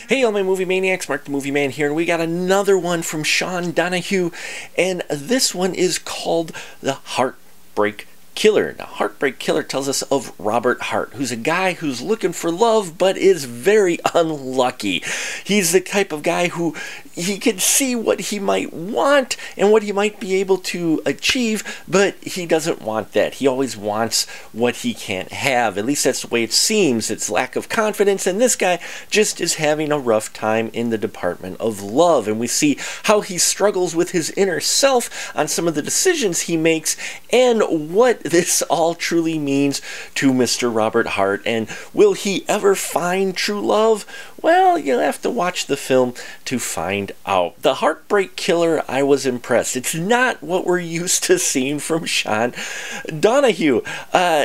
Hey, all my movie maniacs, Mark the Movie Man here, and we got another one from Sean Donohue, and this one is called The Hart-Break Killer. Now, Hart-Break Killer tells us of Robert Hart, who's a guy who's looking for love but is very unlucky. He's the type of guy who he can see what he might want and what he might be able to achieve, but he doesn't want that. He always wants what he can't have. At least that's the way it seems. It's lack of confidence, and this guy just is having a rough time in the department of love. And we see how he struggles with his inner self on some of the decisions he makes and what this all truly means to Mr. Robert Hart. And will he ever find true love? Well, you'll have to watch the film to find out. The Hart-Break Killer, I was impressed. It's not what we're used to seeing from Sean Donohue. There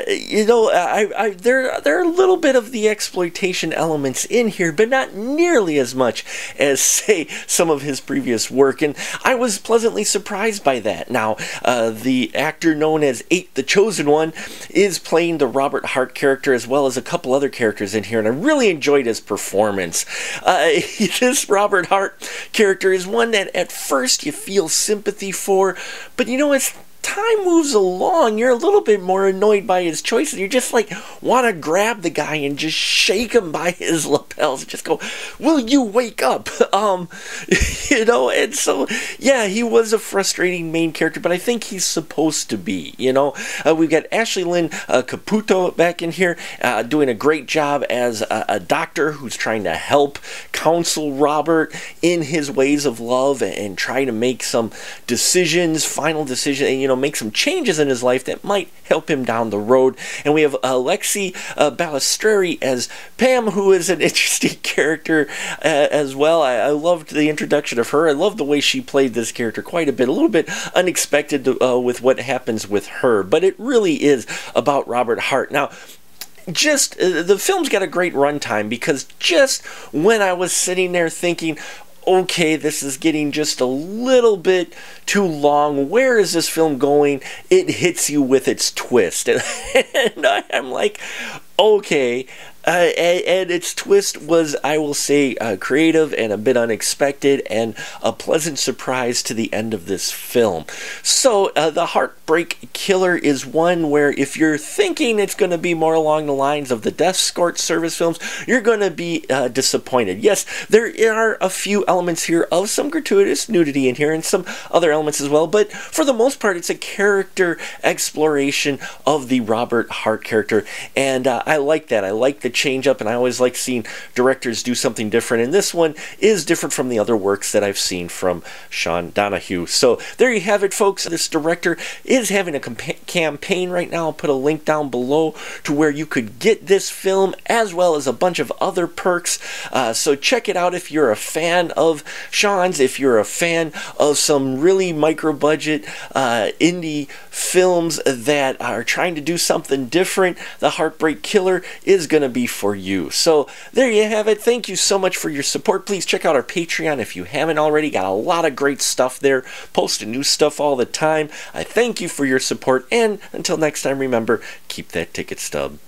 are a little bit of the exploitation elements in here, but not nearly as much as, say, some of his previous work, and I was pleasantly surprised by that. Now, the actor known as 8 the Chosen One is playing the Robert Hart character as well as a couple other characters in here, and I really enjoyed his performance. This Robert Hart character is one that at first you feel sympathy for, but as time moves along, you're a little bit more annoyed by his choices. You just want to grab the guy and just shake him by his lapels and just go, will you wake up? And so, yeah, he was a frustrating main character, but I think he's supposed to be, We've got Ashley Lynn Caputo back in here doing a great job as a doctor who's trying to help counsel Robert in his ways of love and try to make some decisions, final decisions, and, make some changes in his life that might help him down the road. And we have Alexi Balistreri as Pam, who is an interesting character as well. I loved the introduction of her. I love the way she played this character quite a bit. A little bit unexpected with what happens with her, but it really is about Robert Hart. Now, the film's got a great runtime, because just when I was sitting there thinking, okay, this is getting just a little bit too long, where is this film going? It hits you with its twist. And I'm like, okay. And its twist was, I will say, creative and a bit unexpected and a pleasant surprise to the end of this film. So, The Hart-Break Killer is one where if you're thinking it's going to be more along the lines of the Death Escort Service films, you're going to be disappointed. Yes, there are a few elements here of some gratuitous nudity in here and some other elements as well, but for the most part, it's a character exploration of the Robert Hart character, and I like that. I like the change up, and I always like seeing directors do something different, and this one is different from the other works that I've seen from Sean Donohue. So there you have it, folks. This director is having a campaign right now. I'll put a link down below to where you could get this film as well as a bunch of other perks, so check it out if you're a fan of Sean's, if you're a fan of some really micro budget indie films that are trying to do something different. The Hart-Break Killer is going to be for you. So there you have it. Thank you so much for your support. Please check out our Patreon if you haven't already. Got a lot of great stuff there. Posting new stuff all the time. I thank you for your support, and until next time, remember, keep that ticket stub.